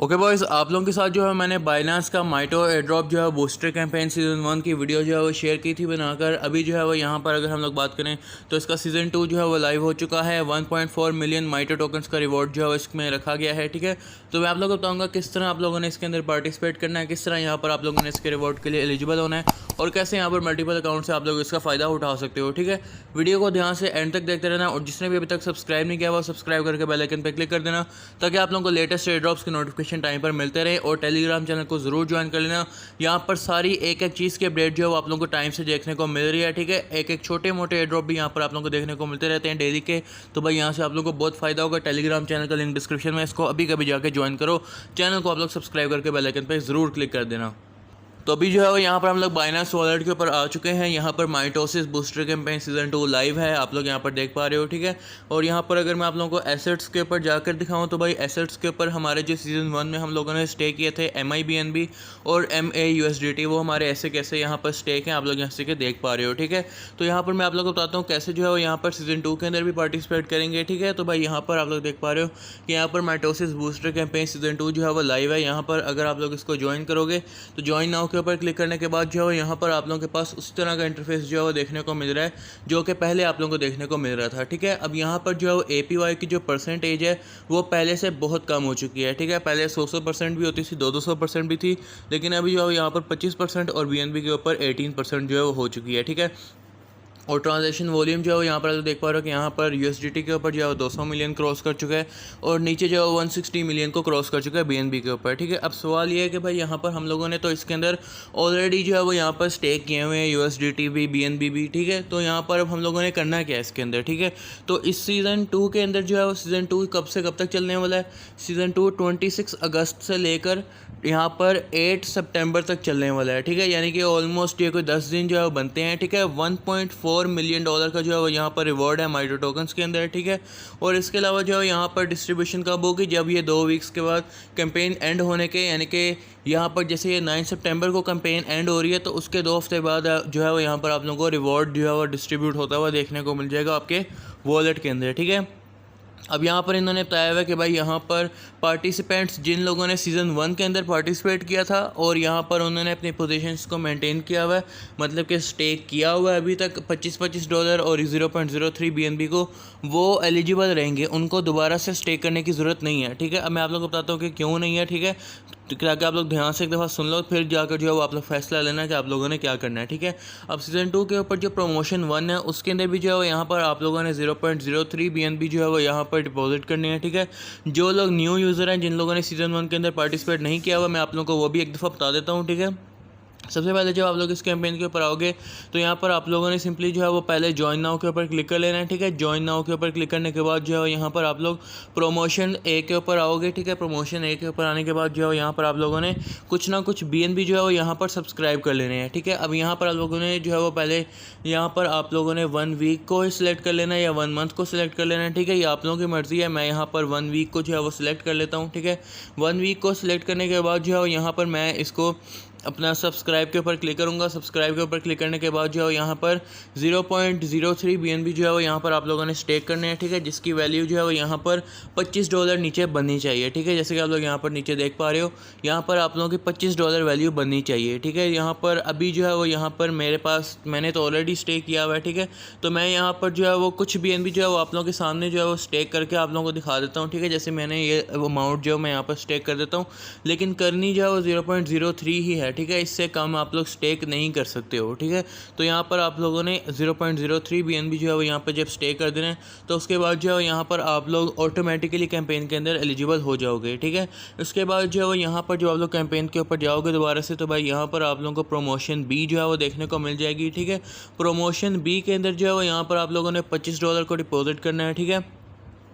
Okay boys, आप लोगों के साथ जो है मैंने बाइनांस का माइटो एयरड्रॉप जो है बूस्टर कैंपेन सीज़न 1 की वीडियो जो है वो शेयर की थी बनाकर। अभी जो है वो यहाँ पर अगर हम लोग बात करें तो इसका सीज़न 2 जो है वो लाइव हो चुका है। 1.4 मिलियन माइटो टोकन्स का रिवॉर्ड जो है वो इसमें रखा गया है। ठीक है, तो मैं आप लोगों को बताऊँगा किस तरह आप लोगों ने इसके अंदर पार्टिसिपेट करना है, किस तरह यहाँ पर आप लोगों ने इसके रिवॉर्ड के लिए एलिजिबल होना है और कैसे यहाँ पर मल्टीपल अकाउंट से आप लोग इसका फ़ायदा उठा सकते हो। ठीक है, वीडियो को ध्यान से एंड तक देखते रहना और जिसने भी अभी तक सब्सक्राइब नहीं किया वो सब्सक्राइब करके बेल आइकन पर क्लिक कर देना ताकि आप लोगों को लेटेस्ट एयरड्रॉप्स की नोटिफिकेशन टाइम पर मिलते रहे। और टेलीग्राम चैनल को ज़रूर ज्वाइन कर लेना, यहाँ पर सारी एक एक चीज़ की अपडेट जो है वो आप लोगों को टाइम से देखने को मिल रही है। ठीक है, एक एक छोटे मोटे एयरड्रॉप भी यहाँ पर आप लोगों को देखने को मिलते रहते हैं डेली के, तो भाई यहाँ से आप लोगों को बहुत फ़ायदा होगा। टेलीग्राम चैनल का लिंक डिस्क्रिप्शन में, इसको अभी कभी जाकर ज्वाइन करो। चैनल को आप लोग सब्सक्राइब करके बेल आइकन पर ज़रूर क्लिक कर देना। तो अभी जो है वो यहाँ पर हम लोग बाइनांस वॉलेट के ऊपर आ चुके हैं। यहाँ पर mitosis booster campaign season 2 live है, आप लोग यहाँ पर देख पा रहे हो। ठीक है, और यहाँ पर अगर मैं आप लोगों को एसेट्स के ऊपर जाकर दिखाऊँ तो भाई एसेट्स के ऊपर हमारे जो सीज़न 1 में हम लोगों ने स्टे किए थे MIBNB और MAUSDT, वो हमारे ऐसे कैसे यहाँ पर स्टेक हैं, आप लोग यहाँ से देख पा रहे हो। ठीक है, तो यहाँ पर मैं आप लोगों को बताता हूँ कैसे जो है वो यहाँ पर सीज़न 2 के अंदर भी पार्टिसिपेट करेंगे। ठीक है, तो भाई यहाँ पर आप लोग देख पा रहे हो कि यहाँ पर माइटोसिस बूस्टर कैंपेन सीज़न 2 जो है वो लाइव है। यहाँ पर अगर आप लोग इसको ज्वाइन करोगे तो ज्वाइन नाउ के ऊपर क्लिक करने के बाद जो है यहाँ पर आप लोगों के पास उस तरह का इंटरफेस जो है वो देखने को मिल रहा है जो कि पहले आप लोगों को देखने को मिल रहा था। ठीक है, अब यहाँ पर जो है वो APY की जो परसेंटेज है वो पहले से बहुत कम हो चुकी है। ठीक है, पहले 100% भी होती थी, 200% भी थी, लेकिन अभी जो है यहाँ पर 25% और BNB के ऊपर 18% जो है वो हो चुकी है। ठीक है, और ट्रांजैक्शन वॉल्यूम जो है यहाँ पर देख पा रहे हो कि यहाँ पर USDT के ऊपर जो है 200 मिलियन क्रॉस कर चुका है और नीचे जो है 160 मिलियन को क्रॉस कर चुका है BNB के ऊपर। ठीक है, अब सवाल ये है कि भाई यहाँ पर हम लोगों ने तो इसके अंदर ऑलरेडी जो है वो यहाँ पर स्टेक किए हुए हैं, USDT भी BNB भी। ठीक है, तो यहाँ पर अब हम लोगों ने करना क्या है इसके अंदर। ठीक है, तो इस सीज़न 2 के अंदर जो है वो सीज़न 2 कब से कब तक चलने वाला है। सीज़न 2 26 अगस्त से लेकर यहाँ पर 8 सितंबर तक चलने वाला है। ठीक है, यानी कि ऑलमोस्ट ये कोई 10 दिन जो है बनते हैं। ठीक है, 1.4 मिलियन डॉलर का जो है वो यहाँ पर रिवॉर्ड है माइटो टोकन्स के अंदर। ठीक है, और इसके अलावा जो है यहाँ पर डिस्ट्रीब्यूशन कब होगी, जब ये 2 वीक्स के बाद कैंपेन एंड होने के, यानी कि यहाँ पर जैसे ये 9 सितंबर को कैंपेन एंड हो रही है तो उसके 2 हफ्ते बाद जो है वो यहाँ पर आप लोगों को रिवॉर्ड जो है वो डिस्ट्रीब्यूट होता हुआ देखने को मिल जाएगा आपके वॉलेट के अंदर। ठीक है, अब यहाँ पर इन्होंने बताया हुआ है कि भाई यहाँ पर पार्टिसिपेंट्स जिन लोगों ने सीज़न 1 के अंदर पार्टिसिपेट किया था और यहाँ पर उन्होंने अपनी पोजीशंस को मेंटेन किया हुआ है, मतलब कि स्टेक किया हुआ है अभी तक $25 और 0.03 BNB को, वो एलिजिबल रहेंगे, उनको दोबारा से स्टेक करने की ज़रूरत नहीं है। ठीक है, अब मैं आप लोगों को बताता हूँ कि क्यों नहीं है। ठीक है, तो ताकि आप लोग ध्यान से एक दफ़ा सुन लो, फिर जाकर जो है वो आप लोग फैसला लेना कि आप लोगों ने क्या करना है। ठीक है, अब सीज़न 2 के ऊपर जो प्रमोशन 1 है उसके अंदर भी जो है वो यहाँ पर आप लोगों ने 0.03 BNB जो है वो यहाँ पर डिपॉजिट करनी है। ठीक है, जो लोग न्यू यूज़र हैं, जिन लोगों ने सीज़न 1 के अंदर पार्टिसिपेट नहीं किया हुआ, मैं आप लोगों को वो भी एक दफ़ा बता देता हूँ। ठीक है, सबसे पहले जब आप लोग इस कैंपेन के ऊपर आओगे तो यहाँ पर आप लोगों ने सिंपली जो है वो पहले ज्वाइन नाउ के ऊपर क्लिक कर लेना है। ठीक है, ज्वाइन नाउ के ऊपर क्लिक करने के बाद जो है यहाँ पर आप लोग प्रमोशन A के ऊपर आओगे। ठीक है, प्रमोशन A के ऊपर आने के बाद जो है यहाँ पर आप लोगों ने कुछ ना कुछ BNB जो है वो यहाँ पर सब्सक्राइब कर लेने हैं। ठीक है, अब यहाँ पर आप लोगों ने जो है वो पहले यहाँ पर आप लोगों ने 1 वीक को सिलेक्ट कर लेना है या 1 मंथ को सिलेक्ट कर लेना है। ठीक है, ये आप लोगों की मर्ज़ी है। मैं यहाँ पर 1 वीक को जो है वो सिलेक्ट कर लेता हूँ। ठीक है, 1 वीक को सिलेक्ट करने के बाद जो है यहाँ पर मैं इसको अपना सब्सक्राइब के ऊपर क्लिक करूँगा। सब्सक्राइब के ऊपर क्लिक करने के बाद जो है यहाँ पर 0.03 BNB जो है वो यहाँ पर आप लोगों ने स्टेक करने हैं। ठीक है, जिसकी वैल्यू जो है वो यहाँ पर $25 नीचे बननी चाहिए। ठीक है, जैसे कि आप लोग यहाँ पर नीचे देख पा रहे हो, यहाँ पर आप लोगों की $25 वैल्यू बननी चाहिए। ठीक है, यहाँ पर अभी जो है वो यहाँ पर मेरे पास, मैंने तो ऑलरेडी स्टेक किया हुआ है। ठीक है, तो मैं यहाँ पर जो है वो कुछ BNB जो है वो आप लोगों के सामने जो है वो स्टेक करके आप लोगों को दिखा देता हूँ। ठीक है, जैसे मैंने ये अमाउंट जो मैं यहाँ पर स्टेक कर देता हूँ, लेकिन करनी जो है वो 0.03 ही है। ठीक है, इससे कम आप लोग स्टेक नहीं कर सकते हो। ठीक है, तो यहाँ पर आप लोगों ने 0.03 BNB जो है वो यहाँ पर जब स्टेक कर देना है तो उसके बाद जो है यहाँ पर आप लोग ऑटोमेटिकली कैंपेन के अंदर एलिजिबल हो जाओगे। ठीक है, उसके बाद जो है वो यहाँ पर जो आप लोग कैंपेन के ऊपर जाओगे दोबारा से, तो भाई यहाँ पर आप लोगों को प्रमोशन B जो है वो देखने को मिल जाएगी। ठीक है, प्रमोशन B के अंदर जो है वो यहाँ पर आप लोगों ने $25 को डिपॉजिट करना है। ठीक है,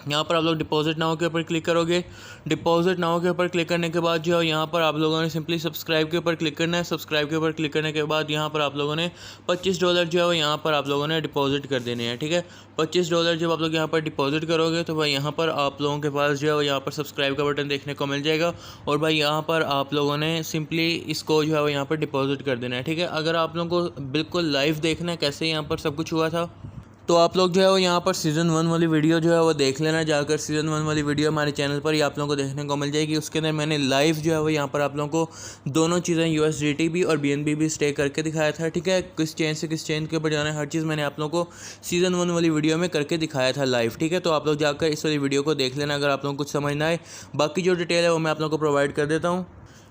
यहाँ पर आप लोग डिपॉजिट नाउ के ऊपर क्लिक करोगे। डिपॉजिट नाउ के ऊपर क्लिक करने के बाद जो है यहाँ पर आप लोगों ने सिंपली सब्सक्राइब के ऊपर क्लिक करना है। सब्सक्राइब के ऊपर क्लिक करने के बाद यहाँ पर आप लोगों ने $25 जो है वो यहाँ पर आप लोगों ने डिपॉजिट कर देने हैं। ठीक है, $25 जब आप लोग यहाँ पर डिपॉजिट करोगे तो भाई यहाँ पर आप लोगों के पास जो है वो यहाँ पर सब्सक्राइब का बटन देखने को मिल जाएगा और भाई यहाँ पर आप लोगों ने सिंपली इसको जो है वो यहाँ पर डिपॉजिट कर देना है। ठीक है, अगर आप लोगों को बिल्कुल लाइव देखना है कैसे यहाँ पर सब कुछ हुआ था तो आप लोग जो है वो यहाँ पर सीज़न 1 वाली वीडियो जो है वो देख लेना जाकर। सीज़न 1 वाली वीडियो हमारे चैनल पर ही आप लोगों को देखने को मिल जाएगी। उसके अंदर मैंने लाइव जो है वो यहाँ पर आप लोगों को दोनों चीज़ें USDT भी और BNB भी स्टे करके दिखाया था, ठीक है। किस चेन से किस चेन के ऊपर जाना है, हर चीज़ मैंने आप लोगों को सीज़न 1 वाली वीडियो में करके दिखाया था लाइव, ठीक है। तो आप लोग जाकर इस वाली वीडियो को देख लेना अगर आप लोगों को कुछ समझ ना आए। बाकी जो डिटेल है वो मैं आप लोगों को प्रोवाइड कर देता हूँ,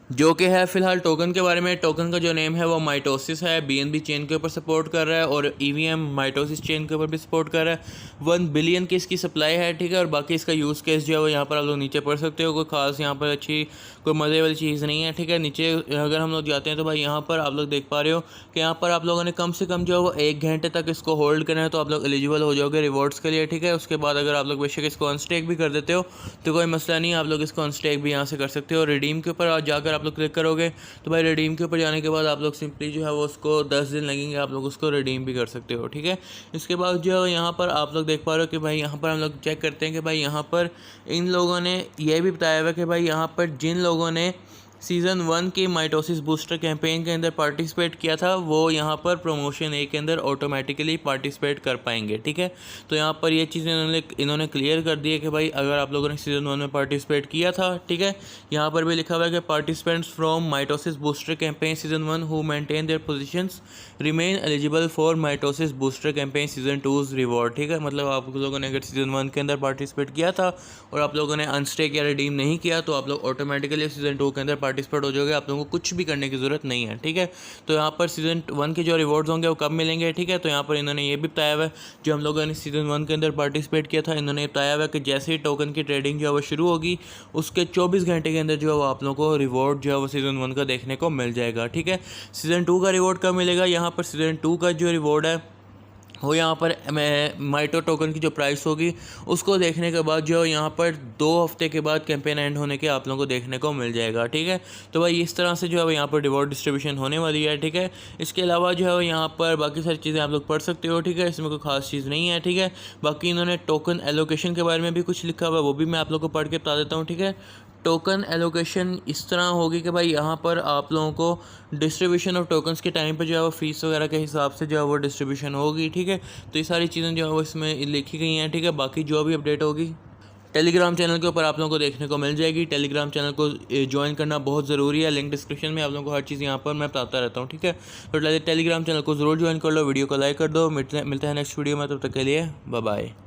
जो कि है फिलहाल टोकन के बारे में। टोकन का जो नेम है वो माइटोसिस है, BNB चेन के ऊपर सपोर्ट कर रहा है और EVM माइटोसिस चेन के ऊपर भी सपोर्ट कर रहा है। 1 बिलियन की इसकी सप्लाई है, ठीक है। और बाकी इसका यूज़ केस जो है वो यहाँ पर आप लोग नीचे पढ़ सकते हो। कोई खास यहाँ पर अच्छी कोई मज़े वाली चीज़ नहीं है, ठीक है। नीचे अगर हम लोग जाते हैं तो भाई यहाँ पर आप लोग देख पा रहे हो कि यहाँ पर आप लोगों ने कम से कम जो है वो 1 घंटे तक इसको होल्ड करना है तो आप लोग एलिजिबल हो जाओगे रिवॉर्ड्स के लिए, ठीक है। उसके बाद अगर आप लोग बेशक इसको अनस्टेक भी कर देते हो तो कोई मसला नहीं, आप लोग इसको अनस्टेक भी यहाँ से कर सकते हो। रिडीम के ऊपर जाकर आप लोग क्लिक करोगे तो भाई रिडीम के ऊपर जाने के बाद आप लोग सिंपली जो है वो उसको 10 दिन लगेंगे, आप लोग उसको रिडीम भी कर सकते हो, ठीक है। इसके बाद जो है यहाँ पर आप लोग देख पा रहे हो कि भाई यहाँ पर हम लोग चेक करते हैं कि भाई यहाँ पर इन लोगों ने ये भी बताया हुआ कि भाई यहाँ पर जिन लोगों ने सीज़न 1 की माइटोसिस बूस्टर कैंपेन के अंदर पार्टिसिपेट किया था वो यहाँ पर प्रमोशन ए के अंदर ऑटोमेटिकली पार्टिसिपेट कर पाएंगे, ठीक है। तो यहाँ पर ये चीज़ इन्होंने क्लियर कर दी है कि भाई अगर आप लोगों ने सीज़न 1 में पार्टिसिपेट किया था, ठीक है। यहाँ पर भी लिखा हुआ है कि participants from mitosis booster campaign season 1 who maintain their positions remain eligible for mitosis booster campaign season 2 reward, ठीक है। मतलब आप लोगों ने अगर सीज़न 1 के अंदर पार्टिसिपेट किया था और आप लोगों ने अनस्टेक या रिडीम नहीं किया तो आप लोग ऑटोमेटिकली सीज़न 2 के अंदर पार्टिसिपेट हो जाओगे, आप लोगों को कुछ भी करने की ज़रूरत नहीं है, ठीक है। तो यहाँ पर सीज़न 1 के जो रिवॉर्ड्स होंगे वो कब मिलेंगे, ठीक है। तो यहाँ पर इन्होंने ये भी बताया हुआ है, जो हम लोगों ने सीज़न 1 के अंदर पार्टिसिपेट किया था इन्होंने बताया हुआ है कि जैसे ही टोकन की ट्रेडिंग जो है वो शुरू होगी उसके 24 घंटे के अंदर जो है वो आप लोगों को रिवॉर्ड जो है वो सीज़न 1 का देखने को मिल जाएगा, ठीक है। सीज़न 2 का रिवॉर्ड कब मिलेगा, यहाँ पर सीज़न 2 का जो रिवॉर्ड है वो यहाँ पर माइटो टोकन की जो प्राइस होगी उसको देखने के बाद जो यहाँ पर 2 हफ्ते के बाद कैंपेन एंड होने के आप लोगों को देखने को मिल जाएगा, ठीक है। तो भाई इस तरह से जो है यहाँ पर रिवॉर्ड डिस्ट्रीब्यूशन होने वाली है, ठीक है। इसके अलावा जो है यहाँ पर बाकी सारी चीज़ें आप लोग पढ़ सकते हो, ठीक है। इसमें कोई खास चीज़ नहीं है, ठीक है। बाकी इन्होंने टोकन एलोकेशन के बारे में भी कुछ लिखा हुआ है, वो भी मैं आप लोग को पढ़ के बता देता हूँ, ठीक है। टोकन एलोकेशन इस तरह होगी कि भाई यहाँ पर आप लोगों को डिस्ट्रीब्यूशन ऑफ टोकन्स के टाइम पे जो है वो फीस वगैरह के हिसाब से जो है वो डिस्ट्रीब्यूशन होगी, ठीक है। तो ये सारी चीज़ें जो है वो इसमें लिखी गई हैं, ठीक है। बाकी जो भी अपडेट होगी टेलीग्राम चैनल के ऊपर आप लोगों को देखने को मिल जाएगी। टेलीग्राम चैनल को ज्वाइन करना बहुत ज़रूरी है, लिंक डिस्क्रिप्शन में आप लोगों को हर चीज़ यहाँ पर मैं बताता रहता हूँ, ठीक है। तो टेलीग्राम चैनल को ज़रूर ज्वाइन कर लो, वीडियो को लाइक कर दो। मिलते हैं नेक्स्ट वीडियो में, तब तक के लिए बाय बाय।